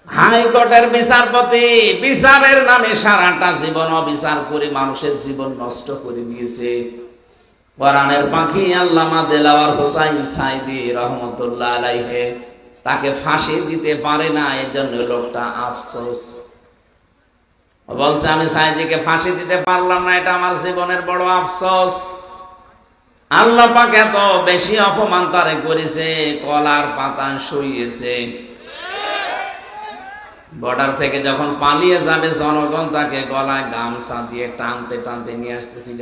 হাইকোর্টের বিচারপতি বিচারের নামে সারাটা জীবন অবিচার করে মানুষের জীবন নষ্ট করে দিয়েছে। কোরআনের পাখি আল্লামা দেলাওয়ার হোসাইন সাইদি রহমতুল্লাহ আলাইহি তাকে ফাঁসি দিতে পারে না, এর জন্য লোকটা আফসোস বলছে, আমি সাইদিকে ফাঁসি দিতে পারলাম না, এটা আমার জীবনের বড় আফসোস। আল্লাহ পাক এত বেশি অপমান তারে করেছে, কলার পাতা শুইয়েছে। বর্ডার থেকে যখন পালিয়ে যাবে জনগণ তাকে গলায় গামছা দিয়ে টানতে টানতে নিয়ে আসতেছিল।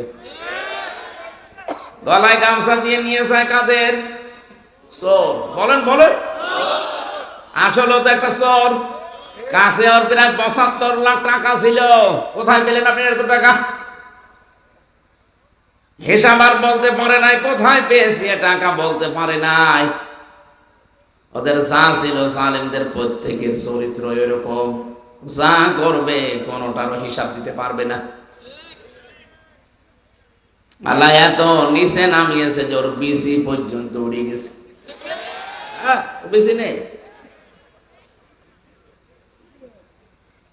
গলায় গামছা দিয়ে নিয়ে যায় কাদের? চোর। বলেন বলেন, আসলে তো একটা চোর। কাছে ওর প্রায় ৭৫ লাখ টাকা ছিল। কোথায় পেলেন আপনি এত টাকা? হিসাব আর বলতে পারে নাই, কোথায় পেয়েছি টাকা বলতে পারে নাই। ওদের যা ছিল জালেমদের প্রত্যেকের চরিত্র এরকম, যা করবে কোনটারও হিসাব দিতে পারবে না। আল্লাহ এত নিচে নামিয়েছে যে ওর বিসি পর্যন্ত উড়ে গেছে। বেশি নেই।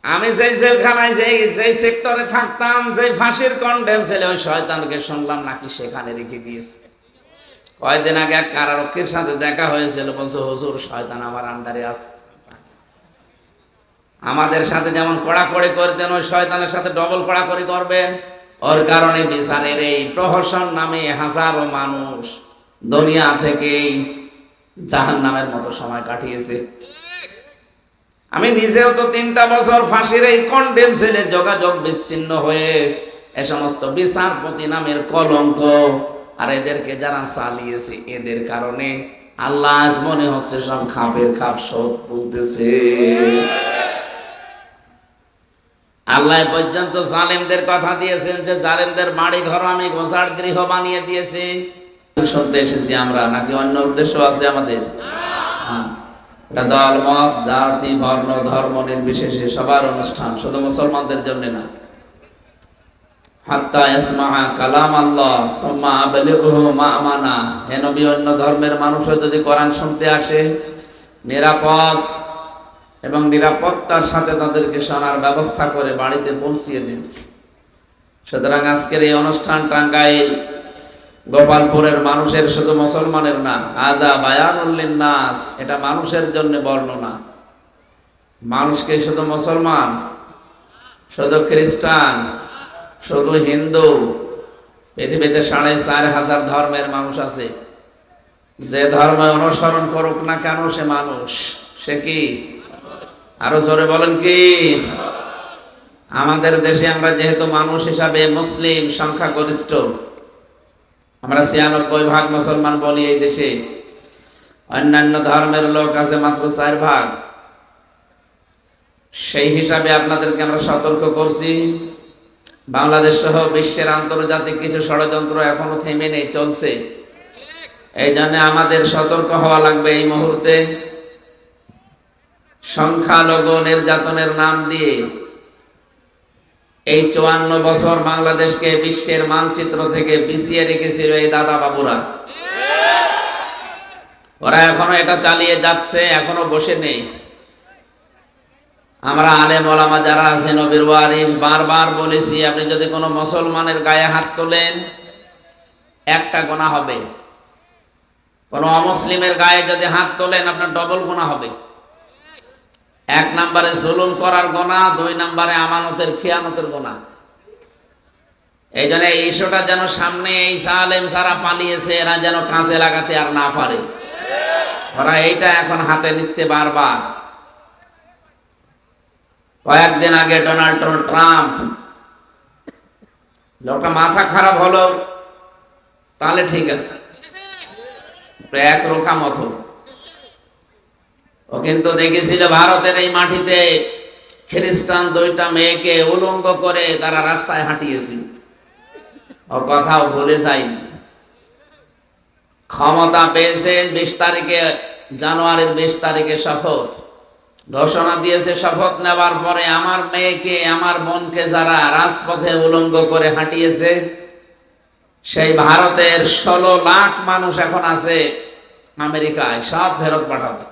আমি যেই জেলখানায় যেই সেক্টরে থাকতাম, যেই ফাঁসির কন্ডেম ছিল, ওই শয়তানকে শুনলাম নাকি সেখানে রেখে দিয়েছে। কয়েকদিন আগে এক কারারক্ষীর সাথে দেখা হয়েছিল, বলছে হুজুর শয়তান আমার আন্ডারে আছে। আমাদের সাথে যেমন কড়াকড়ি করতেন, ওই শয়তানের সাথে ডবল কড়াকড়ি করবেন। ওর কারণে বিচারের এই প্রহসন নামে হাজারো মানুষ দুনিয়া থেকেই জাহান্নামের মতো সময় কাটিয়েছে। আমি নিজেও তো ৩টা বছর ফাঁসির এই কন্ডেম ছেলে যোগাযোগ বিচ্ছিন্ন হয়ে এ সমস্ত বিচারপতি নামের কলঙ্ক আর এদেরকে যারা চালিয়েছে এদের কারণে আল্লাহ আজ মনে হচ্ছে সব খাপের খাপ শোধ তুলতেছে। আল্লাহ পর্যন্ত জালেমদের কথা দিয়েছেন যে জালেমদের বাড়ি ঘর আমি গোছাড় গৃহ বানিয়ে দিয়েছি। শুনতে এসেছি আমরা, নাকি অন্য উদ্দেশ্য আছে আমাদের? এটা দল মত জাতি বর্ণ ধর্ম নির্বিশেষে সবার অনুষ্ঠান, শুধু মুসলমানদের জন্য না। হাত্তা ইয়াসমাআ কালাম আল্লাহ সুম্মা আবলিগহু মা'মানা। হে নবী, অন্য ধর্মের মানুষও যদি কোরআন শুনতে আসে, নিরাপদ এবং নিরাপত্তার সাথে তাদেরকে শোনার ব্যবস্থা করে বাড়িতে পৌঁছিয়ে দিন। সুতরাং আজকের এই অনুষ্ঠান টাঙ্গাইল গোপালপুরের মানুষের, শুধু মুসলমানের না। আদা বায়ানুল লিন্নাস, এটা মানুষের জন্য বর্ণনা। মানুষকে শুধু মুসলমান, শুধু খ্রিস্টান, শুধু হিন্দু, পৃথিবীতে ৪৫০০০ ধর্মের মানুষ আছে। যে ধর্ম অনুসরণ করুক না কেন সে মানুষ। সে কি? আরো জোরে বলেন কি? আমাদের দেশে আমরা যেহেতু মানুষ হিসাবে মুসলিম সংখ্যাগরিষ্ঠ, আমরা ৯৬% মুসলমান বলি এই দেশে। অন্যান্য ধর্মের লোক আছে মাত্র ৪%। সেই হিসাবে আপনাদেরকে আমরা সতর্ক করছি, বাংলাদেশ সহ বিশ্বের আন্তর্জাতিক কিছু ষড়যন্ত্র এখনো থেমে নেই, চলছে। এই জন্য আমাদের সতর্ক হওয়া লাগবে এই মুহূর্তে। সংখ্যালঘু নির্যাতনের নাম দিয়ে এই ৫৪ বছর বাংলাদেশকে বিশ্বের মানচিত্র থেকে পিছিয়ে রেখেছিল এই দাদা বাবুরা। ওরা এখনো এটা চালিয়ে যাচ্ছে, এখনো বসে নেই। আমরা আলেম ওলামা যারা আছে, নবীর ওয়ারিস, বারবার বলেছি, আপনি যদি কোনো মুসলমানের গায়ে হাত তোলেন একটা গুনাহ হবে। কোনো অমুসলিমের গায়ে যদি হাত তোলেন আপনার ডবল গুনাহ হবে। ১ নম্বরে জুলুম করার গুনাহ, ২ নম্বরে আমানতের খিয়ানতের গুনাহ। এই জন্য এই ইস্যুটা যেন সামনে এই জালেম যারা পালিয়েছে এরা যেন কাজে লাগাতে আর না পারে। ওরা এইটা এখন হাতে নিচ্ছে বারবার। কয়েকদিন আগে ডোনাল্ড ট্রাম্প, লোকটা মাথা খারাপ হলো তাহলে ঠিক আছে, এক রোখা মতো। ও কিন্তু দেখেছিল ভারতের এই মাটিতে খ্রিস্টান ২টা মেয়েকে উলঙ্গ করে তারা রাস্তায় হাঁটিয়েছে। ও কথাও ভুলে যায়নি। ক্ষমতা পেয়েছে ২০ তারিখে, জানুয়ারির ২০ তারিখে শপথ ঘোষণা দিয়েছে। শপথ নেওয়ার পরে আমার মেয়েকে, আমার বোনকে যারা রাজপথে উলঙ্গ করে হাঁটিয়েছে, সেই ভারতের ১৬ লাখ মানুষ এখন আছে আমেরিকায়, সব ফেরত পাঠাবে।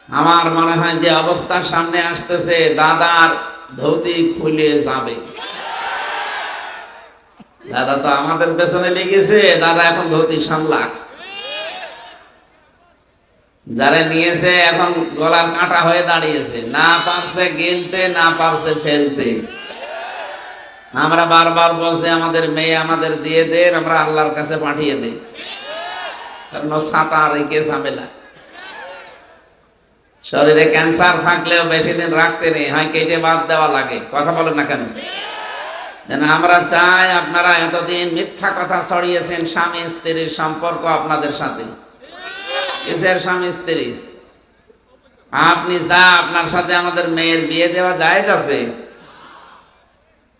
আমার মনে হয় যে অবস্থার সামনে আসতেছে, দাদার ধৌতি খুলে যাবে। দাদা তো আমাদের পেছনে লেগেছে, দাদা এখন ধৌতি সামলাক। যারা নিয়েছে এখন গলার কাঁটা হয়ে দাঁড়িয়েছে, না পারছে গিলতে, না পারছে ফেলতে। আমরা বারবার বলছি আমাদের মেয়ে আমাদের দিয়ে দেন, আমরা আল্লাহর কাছে পাঠিয়ে দিই, কারণ ছাতা রেখে ঝামেলা। শরীরে ক্যান্সার থাকলেও বেশি দিন রাখতে নেই, হয় কেটে বাদ দেওয়া লাগে। কথা বলেন না কেন? যেন আমরা চাই, আপনারা এতদিন মিথ্যা কথা ছড়িয়েছেন স্বামী স্ত্রীর সম্পর্ক আপনাদের সাথে। কিসের স্বামী স্ত্রী? আপনি যা আপনার সাথে আমাদের মেয়ের বিয়ে দেওয়া জায়েজ আছে,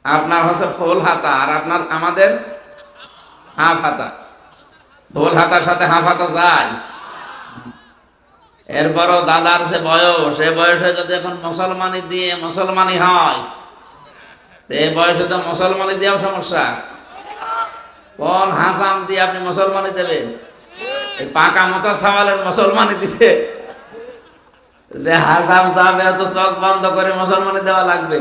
আপনার হচ্ছে ফুল হাতা আর আপনার আমাদের হাফ হাতা। ফুল হাতার সাথে হাফ হাতা যায়। এরপরও দাদার যে বয়স, সে বয়সে যদি এখন মুসলমানি দিয়ে মুসলমানি হয়, এই বয়সে তো মুসলমানি দেওয়াও সমস্যা। কোন হাসাম দিয়ে আপনি মুসলমানি দেবেন? এই পাকা মতো সওয়ালের মুসলমানি দিতে যে হাসাম চাবে তো চোখ বন্ধ করে মুসলমানি দেওয়া লাগবে।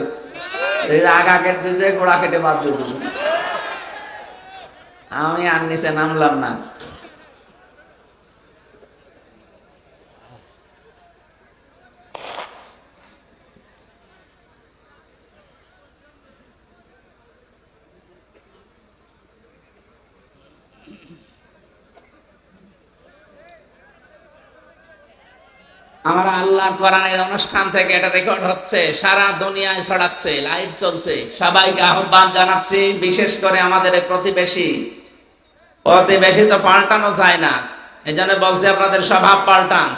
এই আগা কেটে দিয়ে গোড়া কেটে বাদ দিয়ে দেব। আমি আর নিচে নামলাম না। আমরা আল্লাহ কোরআনের অনুষ্ঠান থেকে এটা রেকর্ড হচ্ছে, সারা দুনিয়ায় ছড়াচ্ছে, লাইভ চলছে। সবাইকে আহ্বান জানাচ্ছি, বিশেষ করে আমাদের প্রতিবেশী তো পাল্টানো যায় না, এই জন্য বলছি আপনাদের স্বভাব পাল্টান।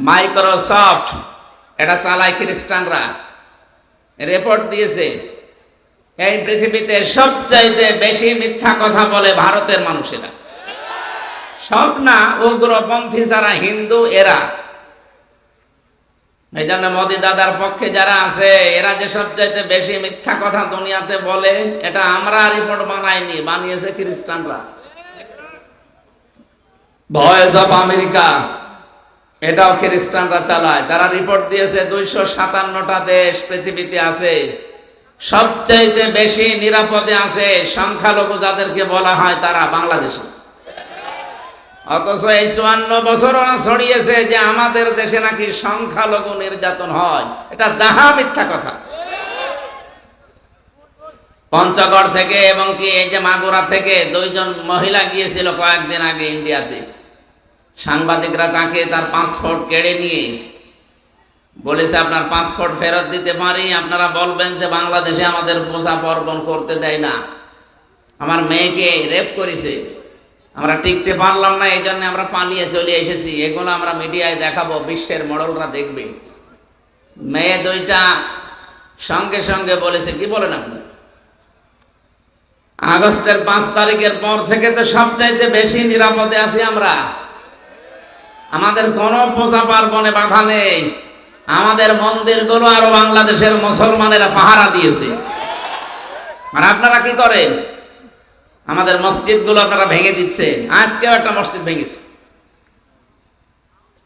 মাইক্রোসফট এটা চালায় খ্রিস্টানরা, রিপোর্ট দিয়েছে এই পৃথিবীতে সবচাইতে বেশি মিথ্যা কথা বলে ভারতের মানুষেরা। সব না, উগ্রপন্থী যারা হিন্দু এরা। এই জন্য মোদী দাদার পক্ষে যারা আছে, এরা যে সবচাইতে বেশি মিথ্যা কথা দুনিয়াতে বলে, এটা আমরা রিপোর্ট বানাইনি, বানিয়েছে খ্রিস্টানরা। ভয়েস অফ আমেরিকা এটাও খ্রিস্টানরা চালায়। তারা রিপোর্ট দিয়েছে 257টা দেশ পৃথিবীতে আছে, সবচাইতে বেশি নিরাপদে আছে সংখ্যালঘু যাদেরকে বলা হয় তারা বাংলাদেশে। অথচ এই 54 বছর ওরা ছড়িয়েছে যে আমাদের দেশে নাকি সংখ্যালঘু নির্যাতন হয়। এটা দাহা মিথ্যা কথা। পঞ্চগড় থেকে এবং কি এই যে মাগুরা থেকে 2 জন মহিলা গিয়েছিল কয়েকদিন আগে ইন্ডিয়াতে। সাংবাদিকরা তাকে তার পাসপোর্ট কেড়ে নিয়ে বলেছে, আপনার পাসপোর্ট ফেরত দিতে পারি, আপনারা বলবেন যে বাংলাদেশে আমাদের পূজা পার্বণ করতে দেয় না, আমার মেয়েকে রেপ করেছে, আমরা টিকতে পারলাম না, এই জন্য আমরা পালিয়ে চলে এসেছি, এগুলো আমরা মিডিয়ায় দেখাবো, বিশ্বের মডেলরা দেখবে। মেয়ে 2টা সঙ্গে সঙ্গে বলেছে, কি বলেন আপনি? আগস্টের 5 তারিখের পর থেকে তো সবচাইতে বেশি নিরাপদে আছি আমরা, আমাদের কোনো পূজা পার্বণে বাধা নেই, আমাদের মন্দিরগুলো আরো বাংলাদেশের মুসলমানেরা পাহারা দিয়েছে। আর আপনারা কি করেন? আমাদের মসজিদগুলো আপনারা ভেঙে দিচ্ছেন। আজকেও একটা মসজিদ ভেঙেছে।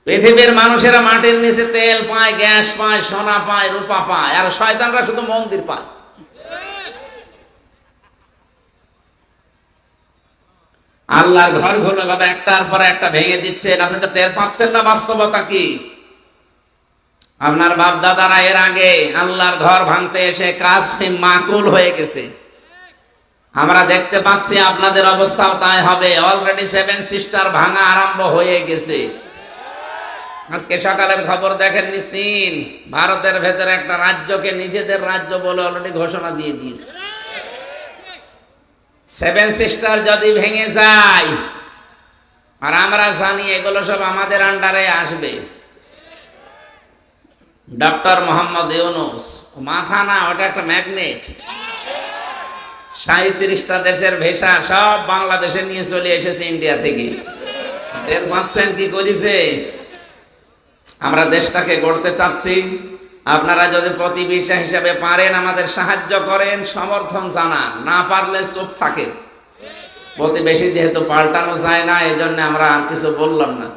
পৃথিবীর মানুষেরা মাটির নিচে তেল পায়, গ্যাস পায়, সোনা পায়, রূপা পায়, আর শয়তানরা শুধু মন্দির পায়। আল্লাহর ঘরগুলো ভাবে একটার পর একটা ভেঙে দিচ্ছেন, আপনি তো টের পাচ্ছেন না বাস্তবতা কি? আপনার বাপ দাদারা এর আগে আল্লাহর ঘর ভাঙতে এসে কাসফি মাকুল হয়ে গেছে। আমরা দেখতে পাচ্ছি আপনাদের অবস্থাও তাই হবে। অলরেডি 7 সিস্টার ভাঙা আরম্ভ হয়ে গেছে। আজকে সকালের খবর দেখেননি, চীন ভারতের ভেতরে একটা রাজ্যকে নিজেদের রাজ্য বলে অলরেডি ঘোষণা দিয়ে দিয়েছে। 7 সিস্টার যদি ভেঙে যায়, আর আমরা জানি এগুলো সব আমাদের আন্ডারে আসবে। ডক্টর মোহাম্মদ ইউনূস মাথা না, ওটা একটা ম্যাগনেট। 37টা দেশের ভিসা সব বাংলাদেশে নিয়ে চলে এসেছে ইন্ডিয়া থেকে। এর পাচ্ছেন কি করেছে? আমরা দেশটাকে গড়তে চাচ্ছি, আপনারা যদি প্রতিবেশী হিসাবে পারেন আমাদের সাহায্য করেন, সমর্থন জানান, না পারলে চুপ থাকেন। প্রতিবেশী যেহেতু পাল্টানো যায় না, এই জন্য আমরা আর কিছু বললাম না।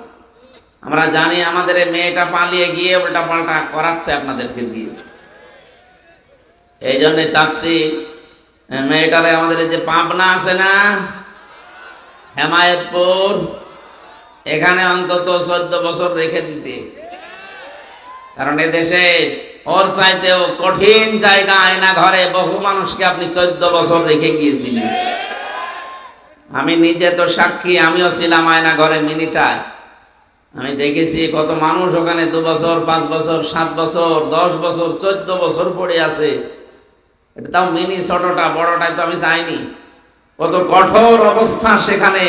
আমরা জানি আমাদের এই মেয়েটা পালিয়ে গিয়ে উল্টা পাল্টা করাচ্ছে আপনাদেরকে দিয়ে। এই জন্য চাচ্ছি মেয়েটারে আমাদের এই যে পাবনা আছে না, হেমায়েতপুর, এখানে অন্তত 14 বছর রেখে দিতে। কারণ এদেশে ওর চাইতেও কঠিন জায়গা আয়না ঘরে বহু মানুষকে আপনি 14 বছর রেখে গিয়েছিলেন। আমি নিজে তো সাক্ষী, আমিও ছিলাম আয়না ঘরে মিনিটায়। আমি দেখেছি কত মানুষ ওখানে 2 বছর, 5 বছর, 7 বছর, 10 বছর, 14 বছর পড়ে আছে। এটা তাও মিনি, ছোটটা, বড়টাই তো আমি চাইনি। কত কঠোর অবস্থা সেখানে।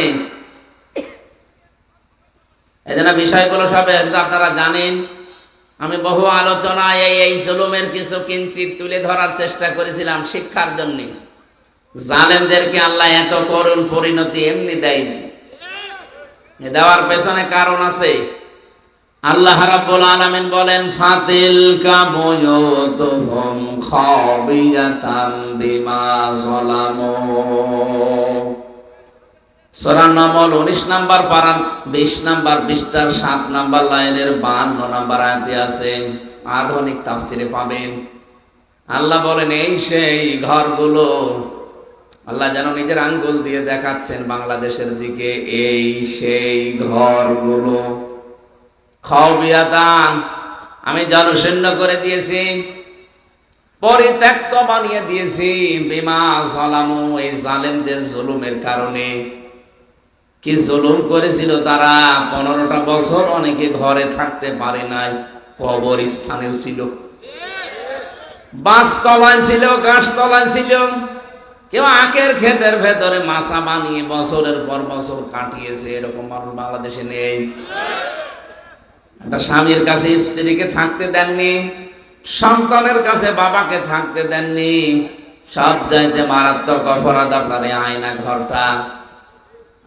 এই জন্য বিষয়গুলো সব আপনারা জানেন। আমি বহু আলোচনায় এই জুলুমের কিছু কিঞ্চিত তুলে ধরার চেষ্টা করেছিলাম শিক্ষার জন্য। জালেমদেরকে আল্লাহ এত করুণ পরিণতি এমনি দেয়নি, দেওয়ার পেছনে কারণ আছে। আল্লাহ রাব্বুল আলামিন বলেন, ফাতিলকা বুয়ুতুহুম খাবিয়াতান বিমা যালামু। সূরা নামল 19 নাম্বার পারা 20 নাম্বার পৃষ্ঠার 7 নাম্বার লাইনের 52 নাম্বার আয়াতে আছে। আধুনিক তাফসিরে পাবেন। আল্লাহ বলেন, এই সেই ঘরগুলো। আল্লাহ যেন নিজের আঙ্গুল দিয়ে দেখাচ্ছেন বাংলাদেশের দিকে, এই সেই ঘরগুলো। খাওয়াবিয়াতান, আমি জনশূন্য করে দিয়েছি, পরিত্যক্ত বানিয়ে দিয়েছি। বিমা যালামু, এই জালেমদের জুলুমের কারণে। কি জুলুম করেছিল তারা! 15টা বছর অনেকে ঘরে থাকতে পারে নাই, কবরস্থানেও ছিল, বাঁশতলায় ছিল, গাছতলায় ছিল, কেউ আখের ক্ষেতের ভেতরে মাছা বানিয়ে বছরের পর বছর কাটিয়েছে। এরকম মানুষ বাংলাদেশে নেই। একটা স্বামীর কাছে স্ত্রীকে থাকতে দেননি, সন্তানের কাছে বাবাকে থাকতে দেননি। সব চাইতে মারাত্মক অপরাধ আপনার এই আয়না ঘরটা।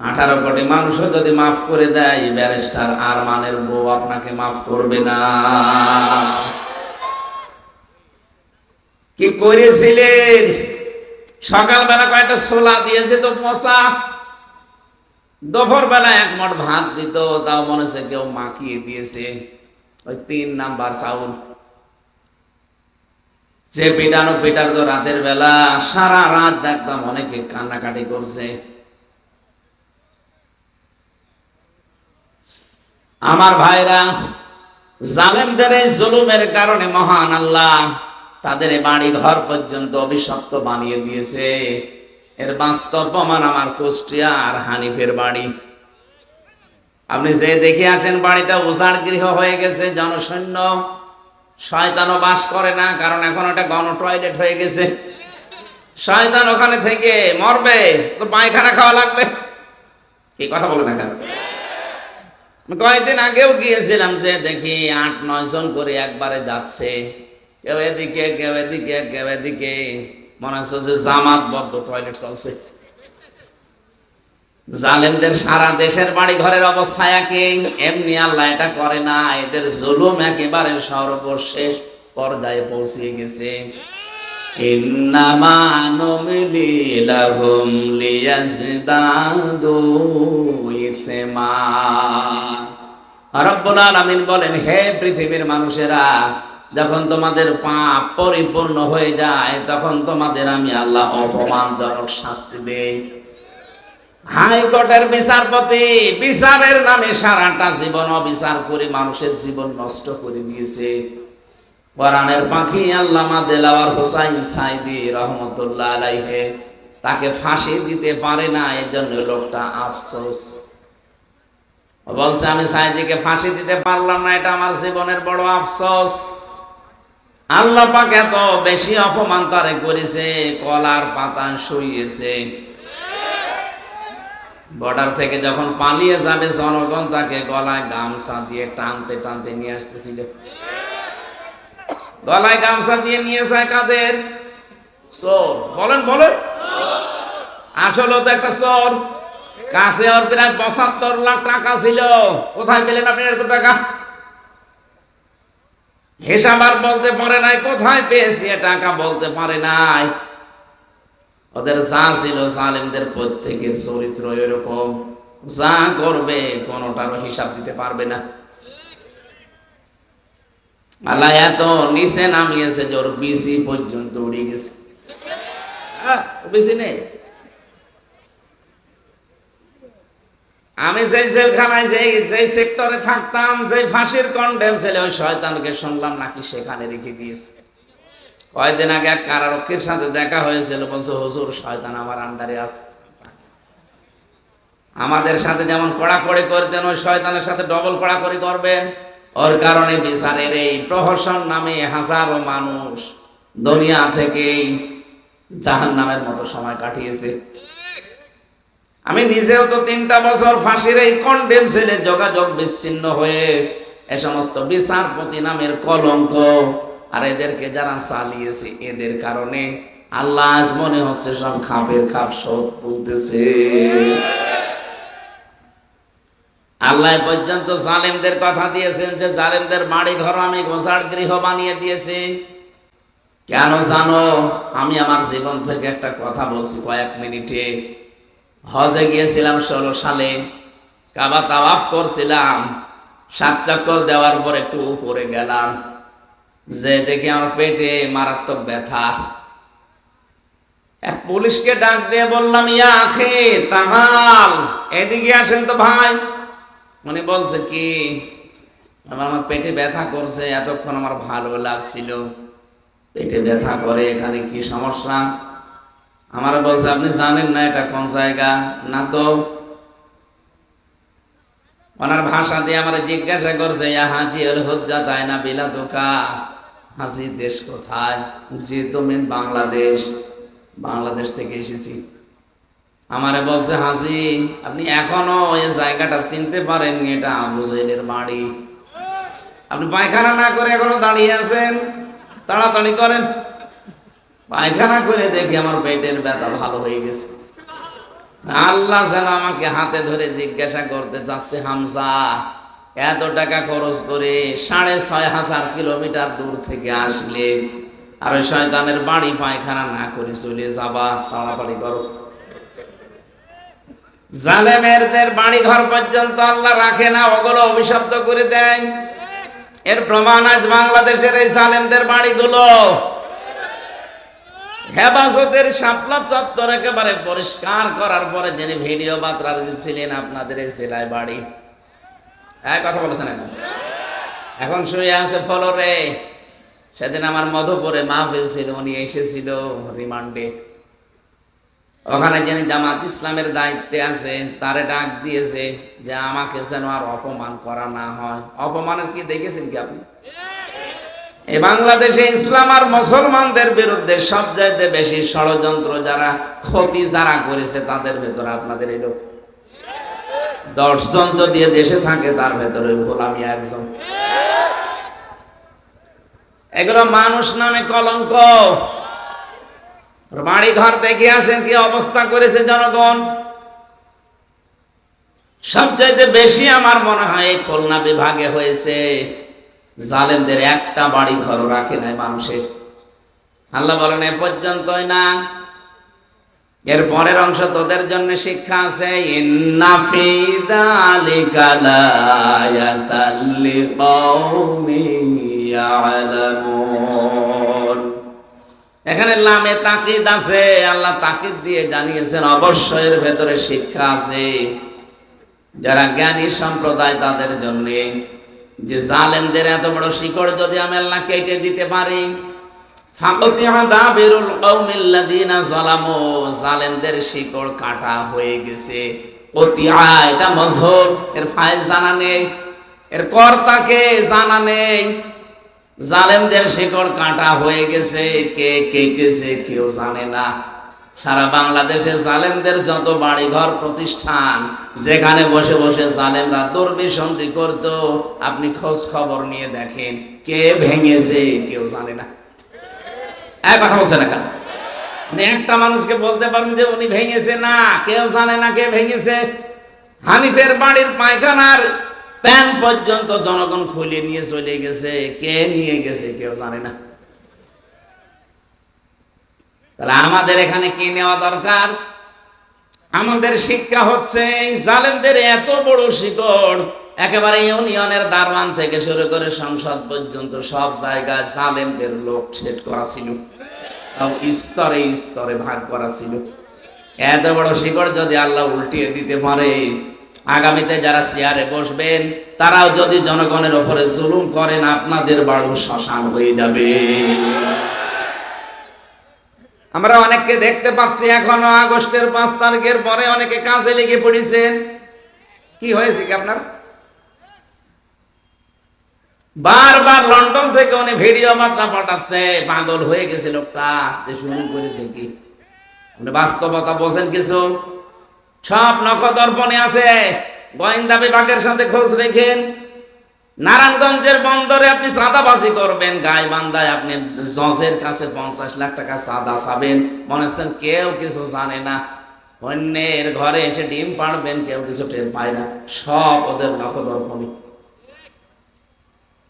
18 কোটি মানুষও যদি মাফ করে দেয়, ব্যারিস্টার আরমানের বউ আপনাকে মাফ করবে না। কি করেছিলেন? সকালবেলা কয়েকটা ছোলা দিয়েছে তো পচা, দুপুর বেলা 1 মুঠ ভাত দিত, তাও মনে হচ্ছে কেউ মাখিয়ে দিয়েছে। ওই 3 নাম্বার চাউল, যে পিটানো পিটার তো রাতের বেলা সারা রাত দেখতাম অনেকে কান্নাকাটি করছে। আমার ভাইরা, জালেমদের এই জুলুমের কারণে মহান আল্লাহ তাদের বাড়ি ঘর পর্যন্ত অভিশপ্ত বানিয়ে দিয়েছে। এর বাস্তব প্রমাণ আমার কুষ্টিয়া আর হানিফের বাড়ি। আপনি যে দেখে আসেন, বাড়িটা উজাড় গৃহ হয়ে গেছে, জনশূন্য। শয়তানও বাস করে না, কারণ এখন ওটা গণ টয়লেট হয়ে গেছে। শয়তান ওখানে থেকে মরবে তো পায়খানা খাওয়া লাগবে। কি কথা বলে না কেন? কয়েকদিন আগেও গিয়েছিলাম, যে দেখি 8-9 জন করে একবারে যাচ্ছে, কেউ এদিকে কেউ এদিকে কেউ এদিকে। মনে হচ্ছে যে জামাতবদ্ধ টয়লেট চলছে। জালেমদের সারা দেশের বাড়ি ঘরের অবস্থা একই। এমনি আল্লাহ এটা করে না, এদের জুলুম একেবারে সর্বশেষ পর্যায়ে পৌঁছে গেছে। ইন্নামা নুমলি লাহুম লিয়াজদাদু ইসমা। রব্বুল আলামিন বলেন, হে পৃথিবীর মানুষেরা, যখন তোমাদের পাপ পরিপূর্ণ হয়ে যায়, তখন তোমাদের আমি আল্লাহ অপমানজনক শাস্তি দেই। হাইকোর্টের বিচারপতি বিচারের নামে সারাটা জীবন অবিচার করে মানুষের জীবন নষ্ট করে দিয়েছে। কোরআনের পাখি আল্লামা দেলাওয়ার হোসাইন সাইদি রহমতুল্লাহ আলাইহি তাকে ফাঁসি দিতে পারে না, এর জন্য লোকটা আফসোস। বলছে, আমি সাইদিকে ফাঁসি দিতে পারলাম না, এটা আমার জীবনের বড় আফসোস। আল্লাহ পাক এত বেশি অপমান তারে করেছে, কলার পাতা শুইয়েছে। বর্ডার থেকে যখন পালিয়ে যাবে, জনগণ তাকে গলায় গামছা দিয়ে টানতে টানতে নিয়ে আসতেছিল। গলায় গামছা দিয়ে নিয়ে যায় কাদের? চোর। বলেন বলেন, আসলে তো একটা চোর। কাছে ওর প্রায় 75 লাখ টাকা ছিল। কোথায় পেলেন আপনি এত টাকা? হিসাব আর বলতে পারে নাই, কোথায় পেয়েছি টাকা বলতে পারে নাই। ওদের যা ছিল, জালেমদের প্রত্যেকের চরিত্র এরকম, যা করবে কোনোটারও হিসাব দিতে পারবে না। আল্লাহ এত নিচে নামিয়েছে যে ওর বিসি পর্যন্ত উড়ে গেছে। বেশি নেই। আমি যেই জেলখানায় যেই সেক্টরে থাকতাম, যেই ফাঁসির কন্ডেম ছেলে, ওই শয়তানকে শুনলাম নাকি সেখানে রেখে দিয়েছে। কয়েকদিন আগে এক কারারক্ষীর সাথে দেখা হয়েছিল, বলছে হুজুর শয়তান আমার আন্ডারে আছে। আমাদের সাথে যেমন কড়াকড়ি করতেন, ওই শয়তানের সাথে ডবল কড়াকড়ি করবেন। ওর কারণে বিচারের এই প্রহসন নামে হাজারো মানুষ দুনিয়া থেকেই জাহান্নামের মতো সময় কাটিয়েছে। আমি নিজেও তো 3টা বছর ফাঁসির এই কন্ডেম ছেলে যোগাযোগ বিচ্ছিন্ন হয়ে এ সমস্ত বিচারপতি নামের কলঙ্ক আর এদেরকে যারা চালিয়েছে এদের কারণে আল্লাহ আজ মনে হচ্ছে সব খাপের খাপ শোধ তুলতেছে। আল্লাহ পর্যন্ত জালেমদের কথা দিয়েছেন যে জালেমদের বাড়ি ঘর আমি গোছাড় গৃহ বানিয়ে দিয়েছি। কেন জানো? আমি আমার জীবন থেকে একটা কথা বলছি কয়েক মিনিটে। হজে গিয়েছিলাম 16 সালে, কাবা তাওয়াফ করছিলাম, 7 চক্কর দেওয়ার পর একটু উপরে গেলাম, যে দেখি আমার পেটে মারাত্মক ব্যথা। এক পুলিশকে ডাক দিয়ে বললাম, ইয়া আখি তামাল, এদিকে আসেন তো ভাই। উনি বলছে কি? আমার পেটে ব্যথা করছে, এতক্ষণ আমার ভালো লাগছিল, পেটে ব্যথা করে, এখানে কি সমস্যা? আমার বলছে আপনি জানেন না এটা কোন জায়গা? না তো। ওনার ভাষা দিয়ে আমার জিজ্ঞাসা করছে, ইয়া হাজি আল হুজ্জা তাইনা বিলাদুকা, হাজি দেশ কোথায়? জি তুমি বাংলাদেশ। বাংলাদেশ থেকে এসেছি। আমারে বলছে হাজি আপনি এখনো এই জায়গাটা চিনতে পারেননি, এটা আবু জেহেলের বাড়ি। আপনি পায়খানা না করে এখনো দাঁড়িয়ে আছেন, তাড়াতাড়ি করেন। পায়খানা করে দেখি আমার পেটের ব্যথা ভালো হয়ে গেছে। আল্লাহ যেন আমাকে হাতে ধরে জিজ্ঞাসা করতে যাচ্ছে, হামজা এত টাকা খরচ করে 6500 কিলোমিটার দূর থেকে আসলে আর ওই শয়তানের বাড়ি পায়খানা না করে চলে যাবা, তাড়াতাড়ি করো। জালেমেরদের বাড়ি ঘর পর্যন্ত আল্লাহ রাখে না, ওগুলো অভিশপ্ত করে দেয়। এর প্রমাণ আজ বাংলাদেশের এই জালেমদের বাড়িগুলো হেফাজতের শাপলা চত্বর একেবারে পরিষ্কার করার পরে যিনি ভিডিও বার্তা দিচ্ছিলেন আপনাদের এই জেলায় বাড়ি, কথা বলেছেন, এখন শুয়ে আছে ফ্লোরে। সেদিন আমার মধুপুরে মাহফিল ছিল, উনি এসেছিল রিমান্ডে। ওখানে যিনি জামাত ইসলামের দায়িত্বে আছে তারে ডাক দিয়েছে যে আমাকে যেন আর অপমান করা না হয়। অপমানের কি দেখেছেন কি আপনি? এই বাংলাদেশে ইসলাম আর মুসলমানদের বিরুদ্ধে সবচাইতে বেশি ষড়যন্ত্র যারা, ক্ষতি যারা করেছে তাদের ভেতরে আপনাদের এই লোক 10 জন যদি দেশে থাকে তার ভেতরে গোলামি একজন। এগুলো মানুষ নামে কলঙ্ক। বাড়ি ঘর দেখে আসেন কি অবস্থা করেছে জনগণ। সবচাইতে বেশি আমার মনে হয় এই খুলনা বিভাগে হয়েছে। জালেমদের একটা বাড়ি ঘর রাখে নাই মানুষের। আল্লাহ বলেন এ পর্যন্তই না, এর পরের অংশ তোদের জন্য শিক্ষা আছে। ইন্না ফি যালিকা লায়াতাল লিকাউমিন ইয়ালামুন। এখানে লামে তাকিদ আছে, আল্লাহ তাকিদ দিয়ে জানিয়েছেন অবশ্যই এর ভেতরে শিক্ষা আছে যারা জ্ঞানী সম্প্রদায় তাদের জন্য। যে জালেমদের এত বড় শিকড় যদি আমি আল্লাহ কেটে দিতে পারি, ফাকাতিআ দাবিরুল কওমিল্লাযিনা যালামু, জালেমদের শিকড় কাটা হয়ে গেছে। কতিয়া এটা মজহুর, এর ফাইল জানা নেই, এর কর্তাকে জানা নেই। জালেমদের শিকড় কাটা হয়ে গেছে, কে কেটেছে কেউ জানে না। সারা বাংলাদেশে জালেমদের যত বাড়িঘর প্রতিষ্ঠান, যেখানে বসে বসে জালেমরা দুর্বিসন্ধি করত, আপনি খোঁজ খবর নিয়ে দেখেন কে ভেঙেছে কেউ জানে না। এক কথা বলছে না কেন? একটা মানুষকে বলতে পারেন যে উনি ভেঙেছে, না কেউ জানে না কে ভেঙেছে। হানিফের বাড়ির পায়খানার প্যান পর্যন্ত জনগণ খুলে নিয়ে চলে গেছে, কে নিয়ে গেছে কেউ জানে না। তাহলে আমাদের এখানে কি নেওয়া দরকার? আমাদের শিক্ষা হচ্ছে জালেমদের এত বড় শিকড় একেবারে ইউনিয়নের দারওয়ান থেকে শুরু করে সংসদ পর্যন্ত সব জায়গায় জালেমদের লোক সেট করা ছিল, স্তরে স্তরে ভাগ করা ছিল। এত বড় শিকড় যদি আল্লাহ উল্টিয়ে দিতে পারে, আগামীতে যারা চেয়ারে বসবেন তারাও যদি জনগণের উপরে জুলুম করেন, আপনাদের বাড়ি শ্মশান হয়ে যাবে। আমরা অনেককে দেখতে পাচ্ছি এখনো আগস্টের 5 তারিখের পরে অনেকে কাজে লেগে পড়েছেন। কি হয়েছে কি আপনার? বারবার লন্ডন থেকে উনি ভিডিও বার্তা পাঠাচ্ছে, পাগল হয়ে গেছে লোকটা, যে শুরু করেছে কি। আপনি বাস্তবতা বোঝেন কিছু? সব নখদর্পণে আছে, গোয়েন্দা বিভাগের সাথে খোঁজ রেখেন। নারায়ণগঞ্জের বন্দরে আপনি চাঁদাবাজি করবেন, গাইবান্ধায় আপনি জজের কাছে 50 লাখ টাকা চাঁদা চাবেন, মনে হচ্ছেন কেউ কিছু জানে না। অন্যের ঘরে এসে ডিম পাড়বেন, কেউ কিছু টের পায় না, সব ওদের নখদর্পণে।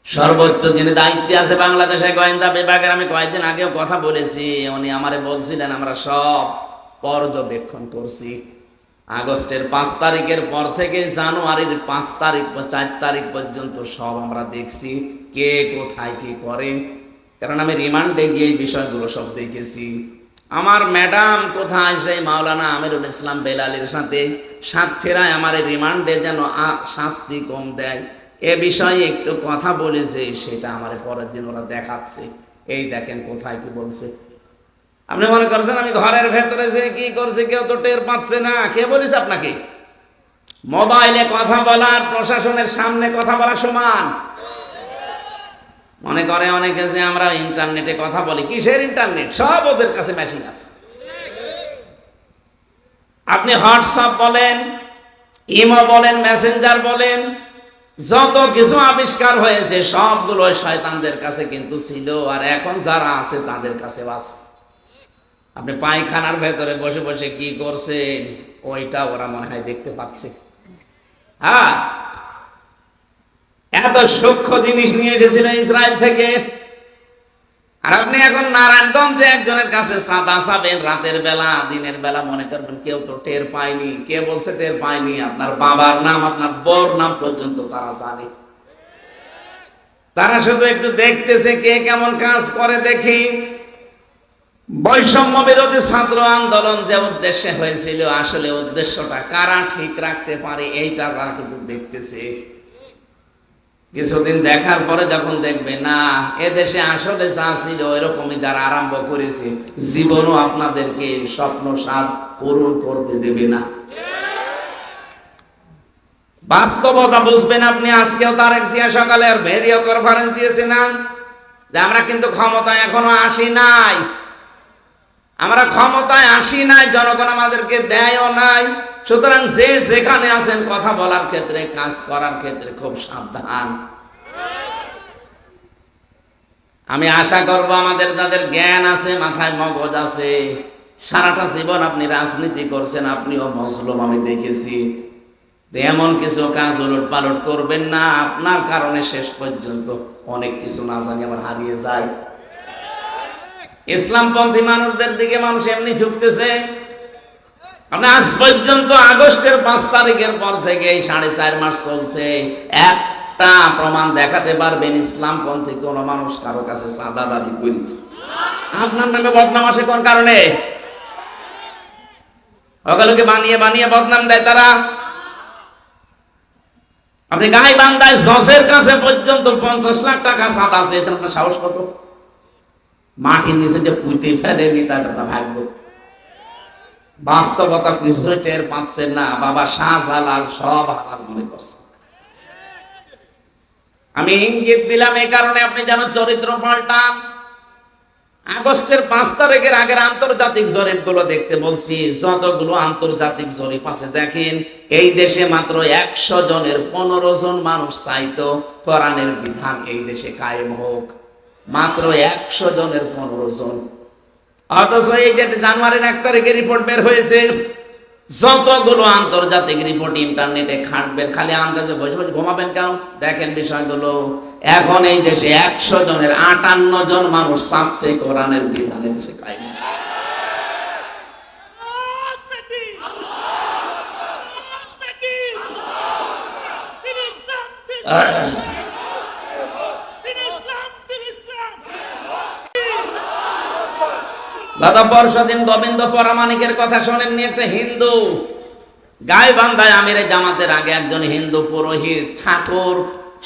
সর্বোচ্চ যিনি দায়িত্বে আছে বাংলাদেশের গোয়েন্দা বিভাগের, আমি কয়েকদিন আগেও কথা বলেছি, উনি আমারে বলছিলেন আমরা সব পর্যবেক্ষণ করছি। আগস্টের 5 তারিখের পর থেকে জানুয়ারির 5 তারিখ বা 4 তারিখ পর্যন্ত সব আমরা দেখছি, কে কোথায় কি করে। কারণ আমি রিমান্ডে গিয়ে এই বিষয়গুলো সব দেখেছি। আমার ম্যাডাম কোথায়, সেই মাওলানা আমিরুল ইসলাম বেলালের সাথে সাথীরা আমার রিমান্ডে যেন শাস্তি কম দেয় এ বিষয়ে একটু কথা বলেছে, সেটা আমার পরের দিন ওরা দেখাচ্ছে। এই দেখেন কোথায় কি বলছে। আপনি মনে করছেন আমি ঘরের ভেতরে যে কি করছে কেউ তো টের পাচ্ছে না? কে বলেছে আপনাকে? মোবাইলে কথা বলার প্রশাসনের সামনে কথা বলা সমান। মনে করে অনেকে যে আমরা ইন্টারনেটে কথা বলি, কিসের ইন্টারনেট? সব ওদের কাছে মেশিন আছে। আপনি হোয়াটসঅ্যাপ বলেন, ইমো বলেন, মেসেঞ্জার বলেন, যত কিছু আবিষ্কার হয়েছে সবগুলো শয়তানদের কাছে কিন্তু ছিল, আর এখন যারা আছে তাদের কাছেও আছে। আপনি পায়খানার ভেতরে বসে বসে কি করছেন ওইটা ওরা মনে হয় দেখতে পাচ্ছে। হ্যাঁ, এত সূক্ষ্ম জিনিস নিয়ে এসেছিল ইসরায়েল থেকে। আর আপনি এখন নারায়ণগঞ্জে একজনের কাছে চাঁদা চাবেন রাতের বেলা, দিনের বেলা মনে করবেন কেউ তো টের পায়নি। কে বলছে টের পায়নি? আপনার বাবার নাম, আপনার বউর নাম পর্যন্ত তারা জানে। তারা শুধু একটু দেখতেছে কে কেমন কাজ করে। দেখি বৈষম্য বিরোধী ছাত্র আন্দোলন যে উদ্দেশ্যে হয়েছিল, আসলে উদ্দেশ্যটা কারা ঠিক রাখতে পারে এইটা তারা কিন্তু দেখতেছে। কিছুদিন দেখার পরে যখন দেখবে না এদেশে আসলে যা ছিল এরকমই যারা আরম্ভ করেছে, জীবনও আপনাদেরকে স্বপ্ন সাধ পূরণ করতে দেবে না। বাস্তবতা বুঝবেন আপনি। আজকেও তারেক জিয়া সকালে আর ভিডিও কনফারেন্স দিয়েছে না যে আমরা কিন্তু ক্ষমতায় এখনো আসি নাই, আমরা ক্ষমতায় আসি নাই, জনগণ আমাদেরকে দেয়ও নাই। সুতরাং যে যেখানে আছেন কথা বলার ক্ষেত্রে, কাজ করার ক্ষেত্রে খুব সাবধান। আমি আশা করব আমাদের যাদের জ্ঞান আছে, মাথায় মগজ আছে, সারাটা জীবন আপনি রাজনীতি করছেন, আপনিও মজলুম আমি দেখেছি, এমন কিছু কাজ উলট পালট করবেন না আপনার কারণে শেষ পর্যন্ত অনেক কিছু না জানি আবার হারিয়ে যায়। ইসলামপন্থী মানুষদের দিকে মানুষ এমনি ঝুঁকতেছে। আপনি আজ পর্যন্ত আগস্টের 5 তারিখের পর থেকে 4.5 মাস চলছে, একটা প্রমাণ দেখাতে পারবেন ইসলামপন্থী কোন মানুষ কারো কাছে চাঁদা দাবি করেছে? আপনার নামে বদনাম আসে কোন কারণে? ওগুলোকে বানিয়ে বানিয়ে বদনাম দেয় তারা। আপনি গাইবান্ধায় জজের কাছে পর্যন্ত 50 লাখ টাকা চাঁদা চেয়েছেন, আপনার সাহস কত? মাটির নিচে যে পুঁতে ফেলেনি তাই আপনার ভাগ্য। বাস্তবতা কিছু টের পাচ্ছেন না। বাবা শাহজালাল সব হালাল মনে করছে। আমি ইঙ্গিত দিলাম এই কারণে আপনি যেন চরিত্র পাল্টান। আগস্টের 5 তারিখের আগের আন্তর্জাতিক জরিপ গুলো দেখতে বলছি। যতগুলো আন্তর্জাতিক জরিপ আছে দেখেন, এই দেশে মাত্র 100 জনের 15 জন মানুষ চাইতো কোরআনের বিধান এই দেশে কায়েম হোক। মাত্র 100 জনের 15 জন। অথচ এই যে জানুয়ারির 1 তারিখে রিপোর্ট বের হয়েছে, যতগুলো আন্তর্জাতিক রিপোর্ট ইন্টারনেটে খাটবেন, খালি আন্দাজে বসে বসে ঘুমাবেন কেন? দেখেন বিষয়গুলো। এখন এই দেশে 100 জনের 58 জন মানুষ চাচ্ছে কোরআনের বিধানে দেশে কায়েম। গত পরশুদিন গোবিন্দ পরামানিকের কথা শোনেননি? একটা হিন্দু গাইবান্ধায় আমিরে জামাতের আগে একজন হিন্দু পুরোহিত ঠাকুর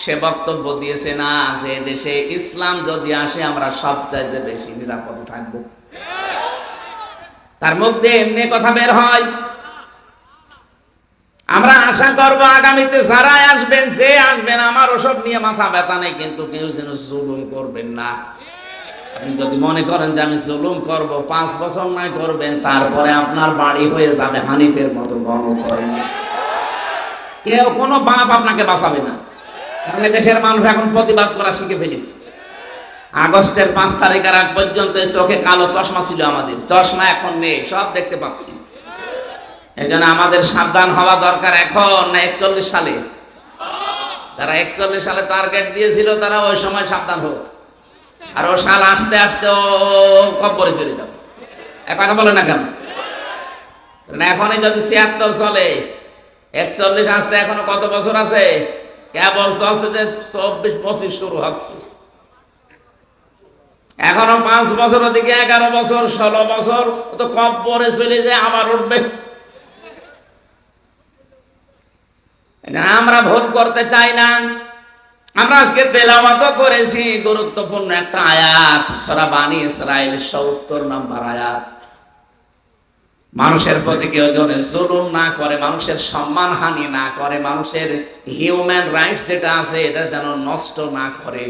সে বক্তব্য দিয়েছে না যে দেশে ইসলাম যদি আসে আমরা সবচাইতে বেশি নিরাপদে থাকব। তার মধ্যে এমনি কথা বের হয়। আমরা আশা করব আগামীতে যারাই আসবেন, যে আসবেন, আমার ওসব নিয়ে মাথা ব্যথা নেই, কিন্তু কেউ যেন জুলুম করবেন না। আপনি যদি মনে করেন যে আমি জুলুম করব, 5 বছর নয় করবেন, তারপরে আপনার বাড়ি হয়ে যাবে হানিফের মতো গণ করেন। কেউ কোনো বাপ আপনাকে বাঁচাবে না। কারণ দেশের মানুষ এখন প্রতিবাদ করা শিখে ফেলেছে। আগস্টের 5 তারিখের আগ পর্যন্ত চোখে কালো চশমা ছিল আমাদের, চশমা এখন নেই, সব দেখতে পাচ্ছি। এই জন্য আমাদের সাবধান হওয়া দরকার। এখন না 41 সালে, তারা 41 সালে টার্গেট দিয়েছিল, তারা ওই সময় সাবধান হোক। আর ও সাল আসতে আসতে ও কব্বরে চলে যাবে। কথা বলে না কেন? এখনই যদি 76 চলে, 41 আসতে এখনো কত বছর আছে? কেবল চলছে যে 24-25 শুরু হচ্ছে। এখনো 5 বছর, ওদিকে 11 বছর, 16 বছর, তো কব্বরে চলে যায়, আবার উঠবে। আমরা ভুল করতে চাই না। আমরা আজকে তেলাওয়াত করেছি গুরুত্বপূর্ণ একটা আয়াত, সূরা বানী ইসরাঈল 70 নম্বর আয়াত। মানুষের প্রতি কেউ যেন জুলুম না করে, মানুষের সম্মান হানি না করে, মানুষের হিউম্যান রাইটস যেটা আছে এটা যেন নষ্ট না করে।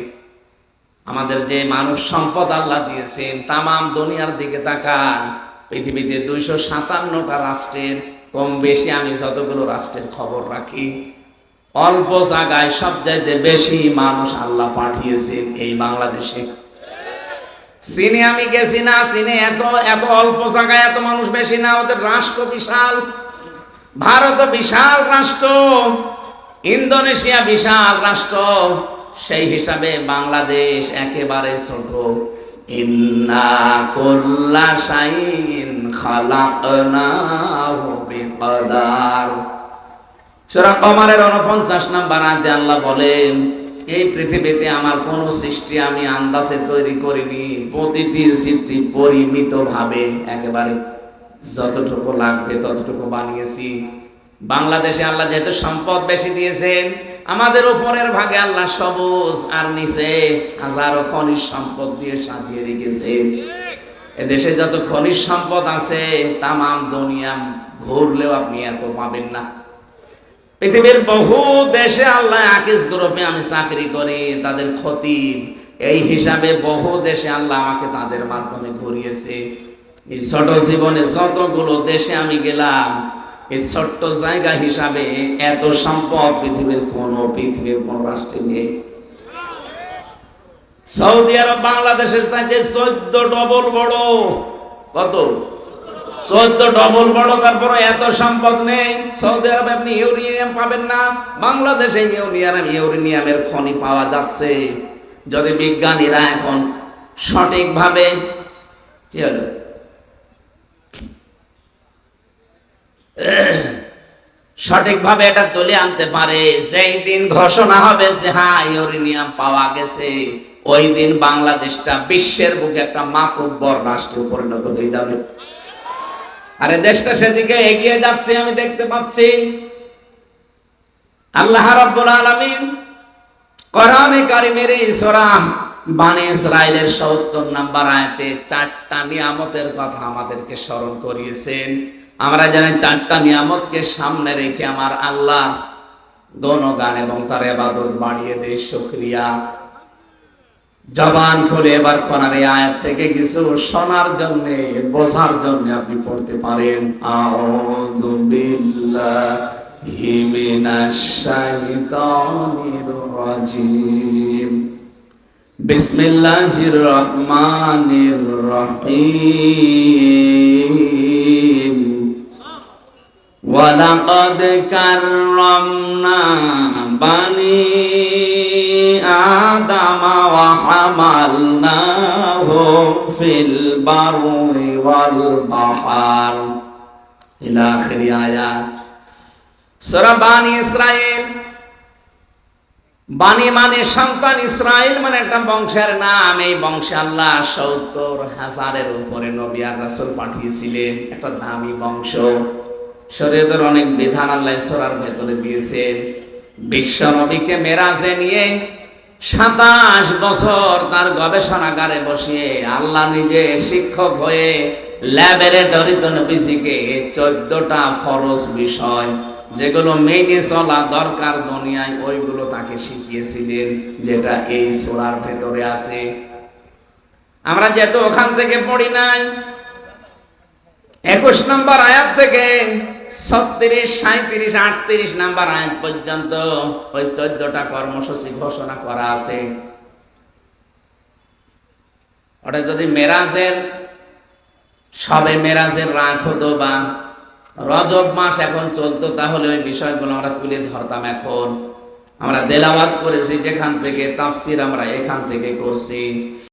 আমাদের যে মানুষ সম্পদ আল্লাহ দিয়েছেন, তামাম দুনিয়ার দিকে তাকান, পৃথিবীতে 257টা রাষ্ট্রের কম বেশি আমি যতগুলো রাষ্ট্রের খবর রাখি, অল্প জায়গায় সবচাইতে বেশি মানুষ আল্লাহ পাঠিয়েছেন এই বাংলাদেশে। চীনে আমি গেছি না, চীনে এত এত অল্প জায়গায় এত মানুষ বেশি না, ওদের রাষ্ট্র বিশাল। ভারত বিশাল রাষ্ট্র, ইন্দোনেশিয়া বিশাল রাষ্ট্র, সেই হিসাবে বাংলাদেশ একেবারে ছোট। ইন্না কুল্লা শাইইন খালাকনাহু বিকদার। সূরা কমারের 49 নম্বর আয়াতে আল্লাহ বলেন, এই পৃথিবীতে আমার কোন সৃষ্টি আমি আন্দাজে তৈরি করিনি, প্রতিটি সৃষ্টি পরিমিতভাবে একেবারে যতটুকু লাগবে ততটুকু বানিয়েছি। বাংলাদেশে আল্লাহ যেহেতু সম্পদ বেশি দিয়েছেন, আমাদের উপরের ভাগে আল্লাহ সবুজ আর নিচে হাজারো খনিজ সম্পদ দিয়ে সাজিয়ে রেখেছেন। এদেশে যত খনিজ সম্পদ আছে তামাম দুনিয়া ঘুরলেও আপনি এত পাবেন না। পৃথিবীর বহু দেশে আল্লাহ আকিস গ্রুপে আমি চাকরি করি, তাদের খতিব, এই হিসাবে বহু দেশে আল্লাহ আমাকে তাদের মাধ্যমে ঘুরিয়েছে। এই ছোট জীবনে যতগুলো দেশে আমি গেলাম, এই ছোট্ট জায়গা হিসাবে এত সম্পদ পৃথিবীর কোন রাষ্ট্রে নেই। সৌদি আরব বাংলাদেশের চাইতে 14 ডবল বড়। কত? 14 ডবল বড়, তারপরে এত সম্পদ নেই। সৌদি আরবে আপনি ইউরেনিয়াম পাবেন না, বাংলাদেশে ইউরেনিয়ামের খনি পাওয়া যাচ্ছে। যদি বিজ্ঞানীরা এখন সঠিকভাবে কি হলো সঠিকভাবে এটা তুলে আনতে পারে, সেই দিন ঘোষণা হবে যে হ্যাঁ ইউরেনিয়াম পাওয়া গেছে, ওই দিন বাংলাদেশটা বিশ্বের বুকে একটা মাতব্বর রাষ্ট্রে পরিণত হয়ে যাবে। আরে দেশটা সেদিকে এগিয়ে যাচ্ছে, আমি দেখতে পাচ্ছি। আল্লাহ রাব্বুল আলামিন কোরআনে কারীমের সূরা বানী ইসরাঈলের 70 নম্বর আয়াতে 4টা নিয়ামতের কথা আমাদেরকে স্মরণ করিয়েছেন। আমরা জানি 4টা নিয়ামতকে সামনে রেখে আমার আল্লাহ গুণগান এবং তার ইবাদত বাড়িয়ে দেই, শুকরিয়া। জবান খুলে এবার কোরআন এই আয়াত থেকে কিছু শোনার জন্য, বোঝার জন্য আপনি পড়তে পারেন। আউযু বিল্লাহি মিনাশ শাইতানির রাজিম। বিসমিল্লাহির রহমানির রহিম। ওয়ালাকাদ কাররামনা বানি আদম ওয়া হামালনাহু ফিল বাররি ওয়াল বাহর ইলা আখির আয়াত। সূরা বানী ইসরাঈল বানি মানে সন্তান, ইসরাইল মানে একটা বংশের নাম। এই বংশে আল্লাহ ৭০,০০০-এর উপরে নবী আর রাসূল পাঠিয়েছিলেন। একটা দামি বংশ, শরীয়তের অনেক বিধান আল্লাহ সূরার ভেতরে দিয়েছেন। বিশ্ব নবীকে মেরাজে নিয়ে ২৭ বছর তার গবেষণাগারে বসিয়ে আল্লাহ নিজে শিক্ষক হয়ে ল্যাবরেটরিতে নবীজিকে ১৪টা ফরজ বিষয় যেগুলো মেনে চলা দরকার দুনিয়ায়, ওইগুলো তাকে শিখিয়েছিলেন, যেটা এই সূরার ভেতরে আছে। আমরা যেহেতু ওখান থেকে পড়ি নাই, ২১ নম্বর আয়াত থেকে ৩৬, ৩৭, ৩৮ নাম্বার আয়াত পর্যন্ত ওই ১৪টা কর্মসূচি ঘোষণা করা আছে। ওটা যদি মেরাজের সবে মেরাজের রাত হতো বা রজব মাস এখন চলতো, তাহলে ওই বিষয়গুলো আমরা তুলে ধরতাম। এখন আমরা তেলাওয়াত করেছি যেখান থেকে, তাফসীর আমরা এখান থেকে করছি।